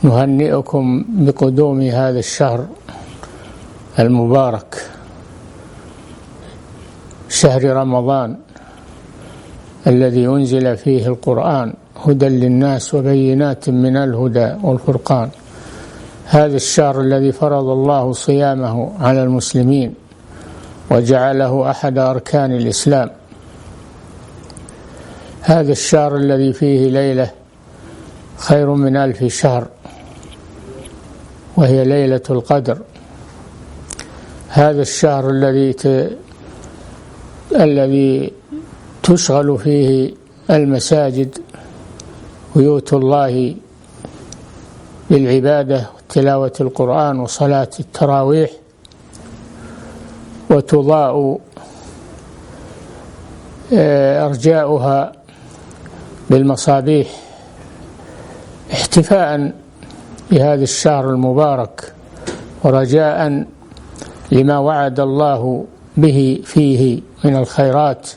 نهنئكم بقدوم هذا الشهر المبارك، شهر رمضان الذي أنزل فيه القرآن هدى للناس وبينات من الهدى والفرقان. هذا الشهر الذي فرض الله صيامه على المسلمين وجعله أحد أركان الإسلام. هذا الشهر الذي فيه ليلة خير من 1000 شهر، وهي ليلة القدر. هذا الشهر الذي تشغل فيه المساجد بيوت الله بالعبادة وتلاوة القرآن وصلاة التراويح، وتضاء أرجاؤها بالمصابيح احتفاء بهذا الشهر المبارك ورجاء لما وعد الله به فيه من الخيرات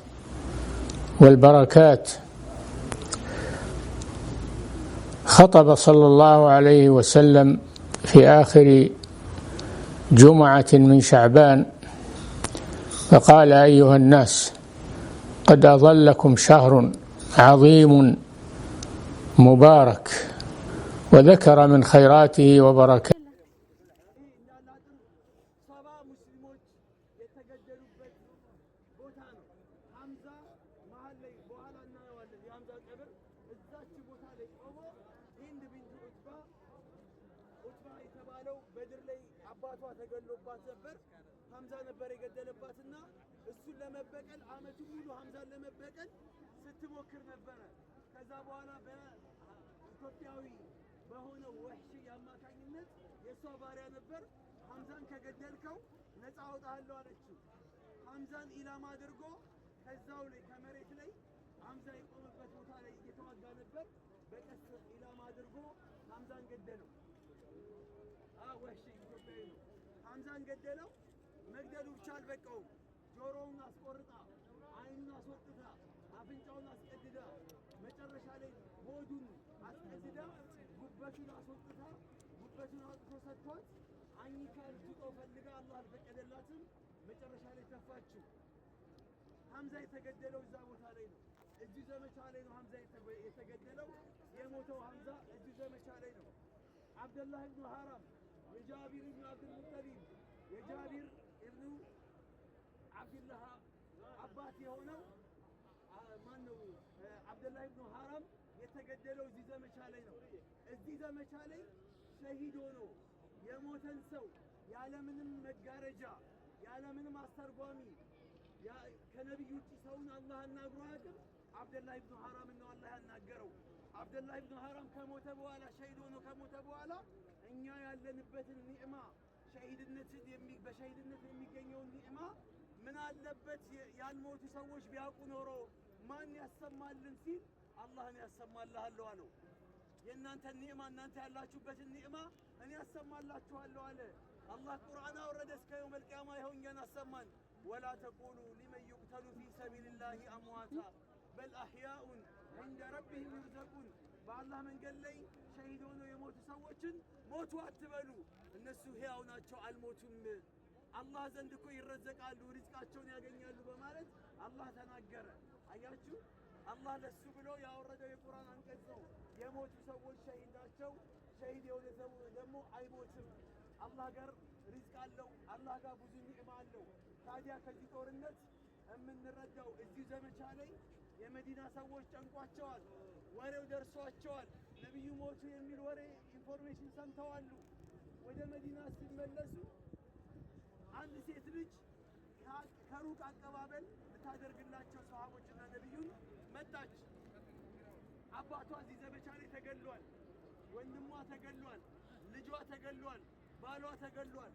والبركات. خطب صلى الله عليه وسلم في آخر جمعة من شعبان فقال: أيها الناس، قد أظلكم شهر عظيم مبارك، وذكر من خيراته وبركاته. አባቷ ተገሎባት ነበር። ሐምዛ ነበር የገደለባትና እሱን ለመበቀል አመቱን ሙሉ ሐምዛን ለመበቀል ስትሞክር ነበረ። ከዛ በኋላ በኢትዮጵያዊ በሆነው ወህሺ አማካኝነት የሷ ባሪያ ነበር። ሐምዛን ከገደልከው ነፃ አወጣለሁ አለችው። ሐምዛን ኢላማ አድርጎ ከዛው ላይ ከመሬት ላይ ሐምዛ የቆመበት ቦታ ላይ እየተዋጋ ነበር። በቀስ ኢላማ አድርጎ ሐምዛን ገደለው። ወህሺ ኢትዮጵያዊ ነው። ሐምዛን ገደለው። መግደሉ ብቻ አልበቃውም። ጆሮውን አስቆርጣ፣ አይኑን አስወጥታ፣ አፍንጫውን አስቀድዳ፣ መጨረሻ ላይ ሆዱን አስቀድዳ፣ ጉበቱን አስወጥታ፣ ጉበቱን አውጥቶ ሰጥቷት አኝካ ልትውጠው ፈልጋ አላህ አልፈቀደላትም። መጨረሻ ላይ ተፋችው። ሐምዛ የተገደለው እዛ ቦታ ላይ ነው። እዚህ ዘመቻ ላይ ነው ሐምዛ የተገደለው። የሞተው ሐምዛ እዚህ ዘመቻ ላይ ነው። አብደላህ ኢብኑ ሐራም የጃቢር ኢብኑ አብዱል ሙጠሊብ የጃቢር ኢብኑ አብዱላህ አባት የሆነው ማነው? አብደላህ ኢብኑ ሐራም የተገደለው እዚህ ዘመቻ ላይ ነው። እዚህ ዘመቻ ላይ ሸሂድ ሆኖ የሞተን ሰው ያለምንም መጋረጃ ያለምንም አስተርጓሚ ከነቢዩ ውጭ ሰውን አላህ አናግሮ አያውቅም። አብደላህ ኢብኑ ሐራም ነው አላህ ያናገረው። አብደላህ ኢብኑ ሐራም ከሞተ በኋላ ሸሂድ ሆኖ ከሞተ በኋላ እኛ ያለንበትን ኒዕማ በሸሂድነት የሚገኘውን ኒዕማ ምን አለበት ያልሞቱ ሰዎች ቢያውቁ ኖሮ ማን ያሰማልን ሲል አላህን ያሰማልሃለሁ አለው። የእናንተን ኒዕማ እናንተ ያላችሁበትን ኒዕማ እኔ ያሰማላችኋለሁ አለ። አላህ ቁርአን አወረደ። እስከ የውመል ቂያማ ይኸው እኛን አሰማን። ወላ ተቁሉ ሊመን ዩቅተሉ ፊ ሰቢልላሂ አምዋታ በል አሕያኡን ዒንደ ረቢሂም ዩርዘቁን። በአላህ መንገድ ላይ ሸሂድ ሆነው የሞቱ ሰዎችን ሞቱ አትበሉ፣ እነሱ ሕያው ናቸው አልሞቱም፣ አላህ ዘንድ እኮ ይረዘቃሉ፣ ሪዝቃቸውን ያገኛሉ በማለት አላህ ተናገረ። አያችሁ፣ አላህ ለሱ ብሎ ያወረደው የቁርአን አንቀጽ ነው። የሞቱ ሰዎች ሸሂድ ናቸው። ሸሂድ የሆነ ሰው ደግሞ አይሞትም። አላህ ጋር ሪዝቅ አለው። አላህ ጋር ብዙ ኒዕማ አለው። ታዲያ ከዚህ ጦርነት የምንረዳው እዚህ ዘመቻ ላይ የመዲና ሰዎች ጨንቋቸዋል። ወሬው ደርሷቸዋል። ነብዩ ሞቱ የሚል ወሬ ኢንፎርሜሽን ሰምተዋሉ። ወደ መዲና ሲመለሱ አንድ ሴት ልጅ ከሩቅ አቀባበል ልታደርግላቸው ሰሃቦችና ነብዩን መጣች። አባቷ እዚህ ዘመቻ ላይ ተገሏል። ወንድሟ ተገሏል። ልጇ ተገሏል። ባሏ ተገሏል።